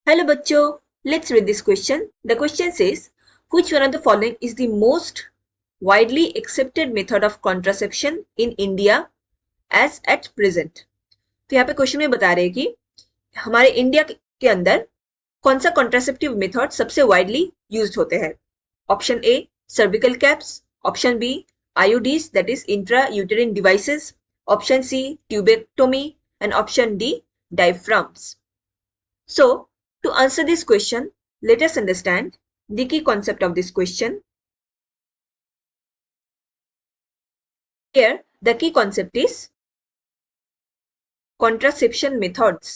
Hello bachcho, let's read this question. The question says, which one of the following is the most widely accepted method of contraception in India as at present? तो यहाँ पे question में बता रहे हैं कि हमारे India के अंदर कौन सा कॉन्ट्रासेप्टिव मेथड सबसे वाइडली यूज्ड होते हैं. Option A cervical caps, option B IUDs that is intra uterine devices, option C tubectomy and option D diaphragms. So, to answer this question, let us understand the key concept of this question. Here, the key concept is contraception methods.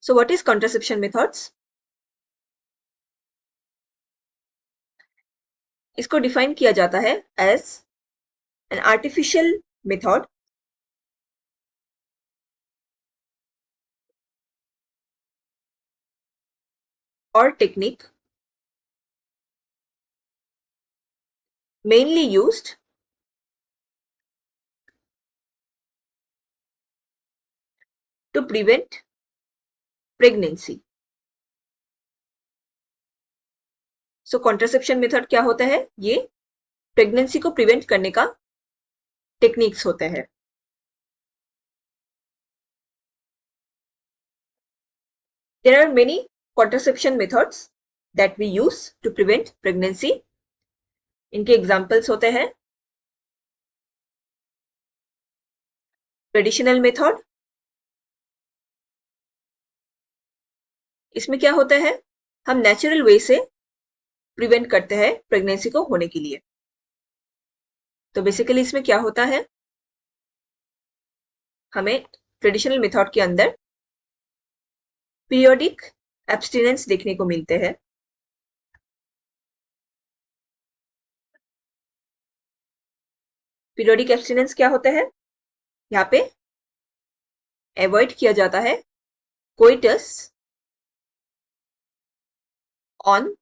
So, what is contraception methods? इसको define किया जाता है as an artificial method or technique mainly used to prevent pregnancy. So, contraception method क्या होता है? ये pregnancy को prevent करने का टेक्निक्स होते हैं. There are many contraception methods that we use to prevent pregnancy. इनके एग्जाम्पल्स होते हैं ट्रेडिशनल मेथड. इसमें क्या होता है, हम नेचुरल वे से प्रिवेंट करते हैं प्रेगनेंसी को होने के लिए. तो बेसिकली इसमें क्या होता है, हमें ट्रेडिशनल मेथड के अंदर पीरियोडिक एब्स्टिनेंस देखने को मिलते हैं. पीरियोडिक एब्स्टिनेंस क्या होता है, यहाँ पे अवॉइड किया जाता है coitus on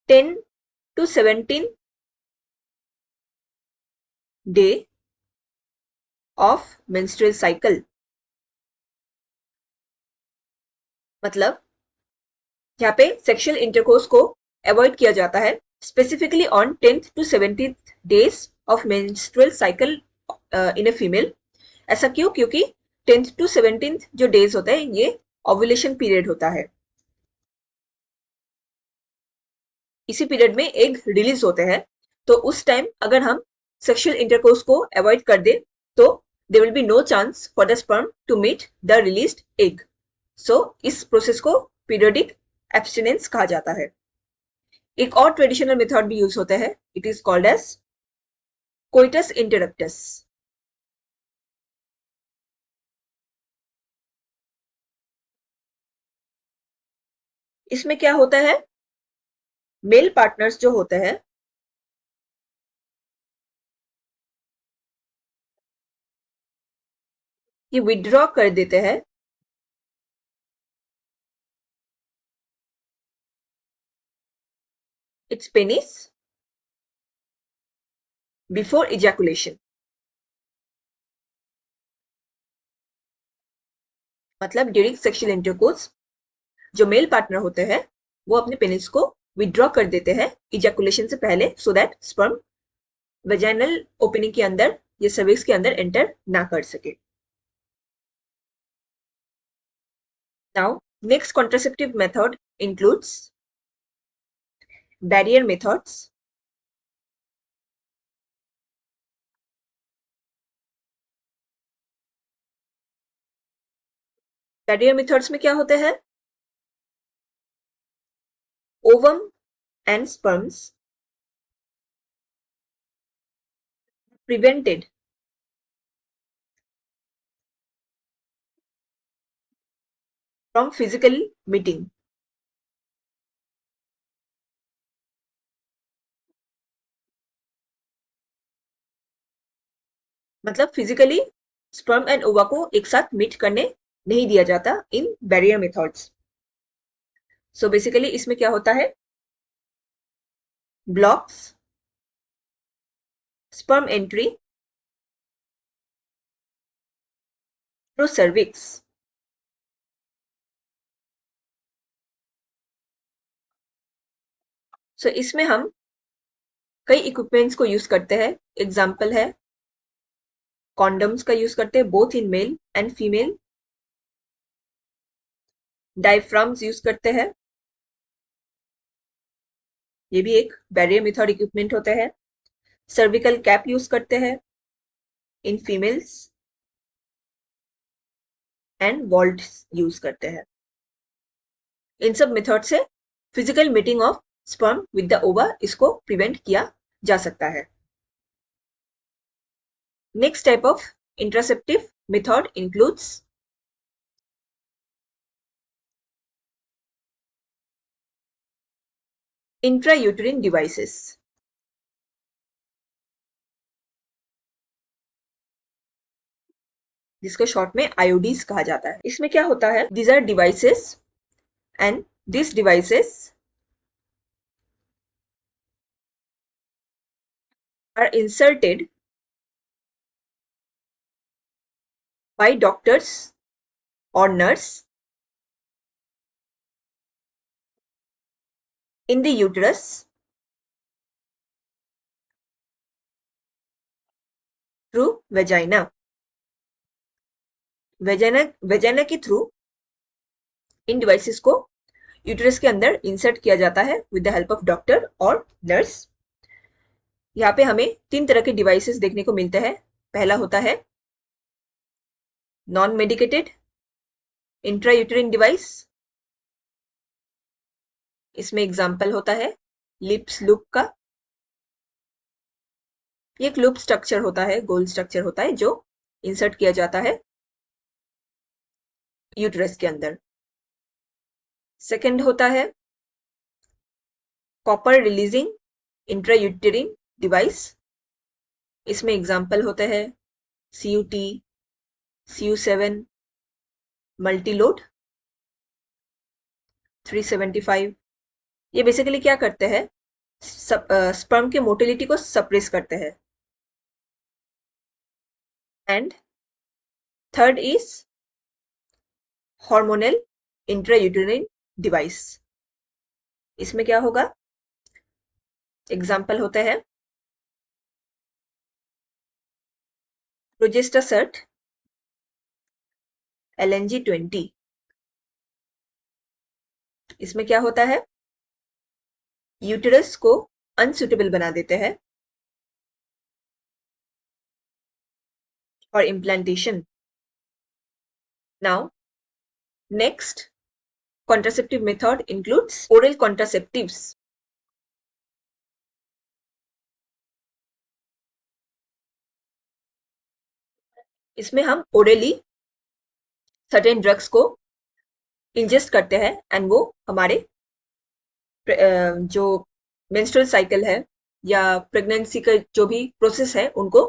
10 to 17 day of menstrual cycle. मतलब यहाँ पे सेक्सुअल इंटरकोर्स को अवॉइड किया जाता है specifically on 10th to 17th days of menstrual cycle in a female. ऐसा क्यों? क्योंकि 10th to 17th जो डेज होता है ये ओव्यूलेशन पीरियड होता है. इसी पीरियड में एग रिलीज होते हैं. तो उस टाइम अगर हम सेक्सुअल इंटरकोर्स को अवॉइड कर दे तो there will be no chance for the sperm to meet the released egg. So इस प्रोसेस को पीरियोडिक एब्स्टिनेंस कहा जाता है. एक और ट्रेडिशनल मेथड भी यूज होता है, it is called as coitus interruptus. इसमें क्या होता है, मेल पार्टनर्स जो होते हैं ये विड्रॉ कर देते हैं इट्स पेनिस बिफोर इजैकुलेशन. मतलब ड्यूरिंग सेक्सुअल इंटरकोर्स जो मेल पार्टनर होते हैं वो अपने पेनिस को विड्रॉ कर देते हैं इजैकुलेशन से पहले, so that sperm vaginal opening के अंदर या सर्विक्स के अंदर एंटर ना कर सके. Now, next contraceptive method includes barrier methods. Barrier methods में क्या होते हैं, ovum and sperms prevented from physical meeting. मतलब फिजिकली स्पर्म एंड ओवा को एक साथ मीट करने नहीं दिया जाता इन बैरियर मेथड्स. सो बेसिकली इसमें क्या होता है, blocks sperm entry through cervix. So इसमें हम कई इक्विपमेंट्स को यूज करते हैं. एग्जाम्पल है कॉन्डम्स का यूज करते हैं both in male and female. Diaphragms use करते हैं, ये भी एक बैरियर मेथड इक्विपमेंट होते हैं. सर्विकल कैप यूज करते हैं in females and vault use करते हैं. इन सब मेथड से physical meeting of sperm with the ova इसको प्रिवेंट किया जा सकता है. Next type of contraceptive method includes intrauterine devices. जिसको शॉर्ट में आईओडीज कहा जाता है. इसमें क्या होता है, these are devices and this devices are inserted by doctors or nurse in the uterus through vagina. Vagina के थ्रू इन डिवाइसेस को यूटरस के अंदर इंसर्ट किया जाता है with the help of doctor और नर्स. यहाँ पे हमें 3 तरह के डिवाइसेस देखने को मिलते हैं. पहला होता है नॉन मेडिकेटेड इंट्रायूटेरिन डिवाइस. इसमें एग्जाम्पल होता है लिप्स लूप का. ये एक लूप स्ट्रक्चर होता है, गोल स्ट्रक्चर होता है जो इंसर्ट किया जाता है यूटरस के अंदर. सेकंड होता है कॉपर रिलीजिंग इंट्रायूटेरिन डिवाइस. इसमें एग्जाम्पल होते हैं CUT, CU7, मल्टीलोड 375. ये बेसिकली क्या करते हैं, स्पर्म के मोटिलिटी को सप्रेस करते हैं. And third is hormonal intrauterine device. इसमें क्या होगा, एग्जाम्पल होते हैं प्रोजेस्टासर्ट LNG-20. इसमें क्या होता है, यूटेरस को अनसुटेबल बना देते हैं for implantation. Now next contraceptive method includes oral contraceptives. इसमें हम orally certain drugs को ingest करते हैं एंड वो हमारे जो menstrual cycle है या प्रेगनेंसी का जो भी प्रोसेस है उनको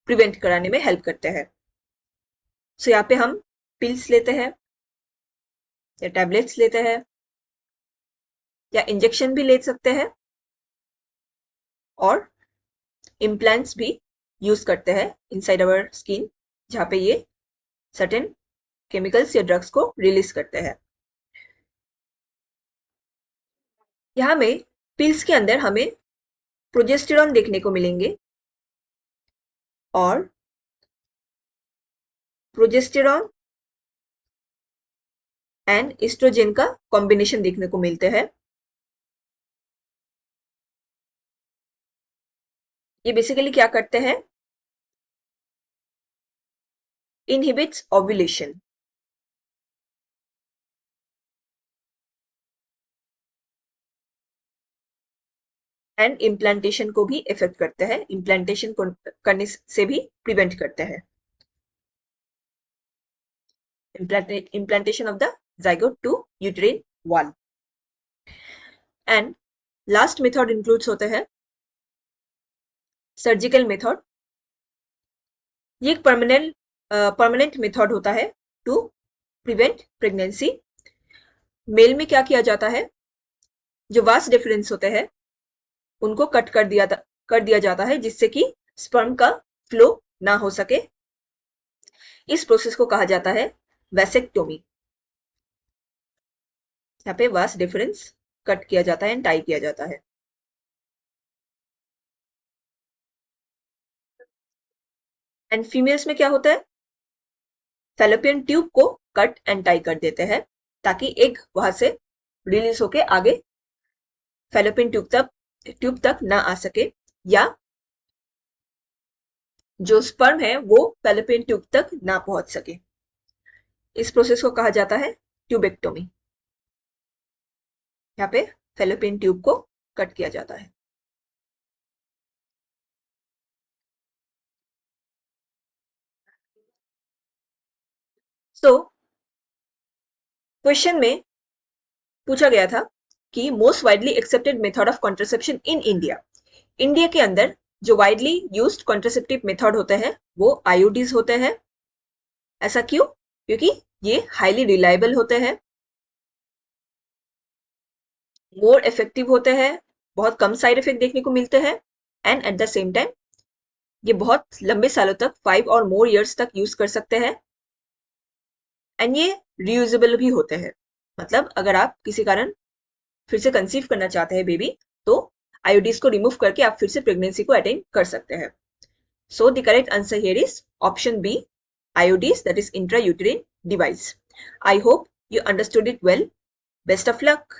प्रिवेंट कराने में हेल्प करते हैं. सो यहाँ पे हम पिल्स लेते हैं या टैबलेट्स लेते हैं या इंजेक्शन भी ले सकते हैं और इम्प्लांट्स भी यूज करते हैं इनसाइड आवर स्किन, जहाँ पे ये सर्टेन केमिकल्स या ड्रग्स को रिलीज करते हैं. यहाँ में पिल्स के अंदर हमें प्रोजेस्टेरॉन देखने को मिलेंगे और प्रोजेस्टेरॉन एंड एस्ट्रोजन का कॉम्बिनेशन देखने को मिलते हैं. ये बेसिकली क्या करते हैं, इनहिबिट्स ओव्यूलेशन. एंड इम्प्लांटेशन को भी इफेक्ट करते हैं, इम्प्लांटेशन करने से भी प्रिवेंट करते हैं. implantation of the zygote to uterine wall. And last method includes होते हैं सर्जिकल मेथड. ये एक परमानेंट मेथड होता है टू प्रिवेंट प्रेगनेंसी. मेल में क्या किया जाता है, जो वास्ट डिफरेंस होते हैं उनको कट कर दिया जाता है जिससे कि स्पर्म का फ्लो ना हो सके। इस प्रोसेस को कहा जाता है वैसेक्टोमी। यहाँ पे वास डिफरेंस कट किया जाता है एंड टाई किया जाता है। एंड फीमेल्स में क्या होता है, फैलोपियन ट्यूब को कट एंड टाई कर देते हैं ताकि एग वहां से रिलीज होके आगे फैलोपियन ट्यूब तक ना आ सके, या जो स्पर्म है वो फैलोपियन ट्यूब तक ना पहुंच सके। इस प्रोसेस को कहा जाता है ट्यूबेक्टोमी। यहाँ पे फैलोपियन ट्यूब को कट किया जाता है। क्वेश्चन में पूछा गया था कि most widely accepted method of contraception in India. India के अंदर जो वाइडली यूज्ड कॉन्ट्रासेप्टिव मेथड होते हैं वो आईयूडीज होते हैं। ऐसा क्यों? क्योंकि ये हाईली रिलायबल होते हैं, मोर इफेक्टिव होते हैं, बहुत कम साइड इफेक्ट देखने को मिलते हैं, and at the same time ये बहुत लंबे सालों तक 5 और मोर इयर्स तक यूज कर सकते हैं, एंड ये रियूजेबल भी होते हैं। मतलब अगर आप किसी कारण फिर से कंसीव करना चाहते हैं बेबी, तो आईयूडीज को रिमूव करके आप फिर से प्रेगनेंसी को अटेन कर सकते हैं। So the correct answer here is option B, IUDs, that is intrauterine device. I hope you understood it well. Best of luck.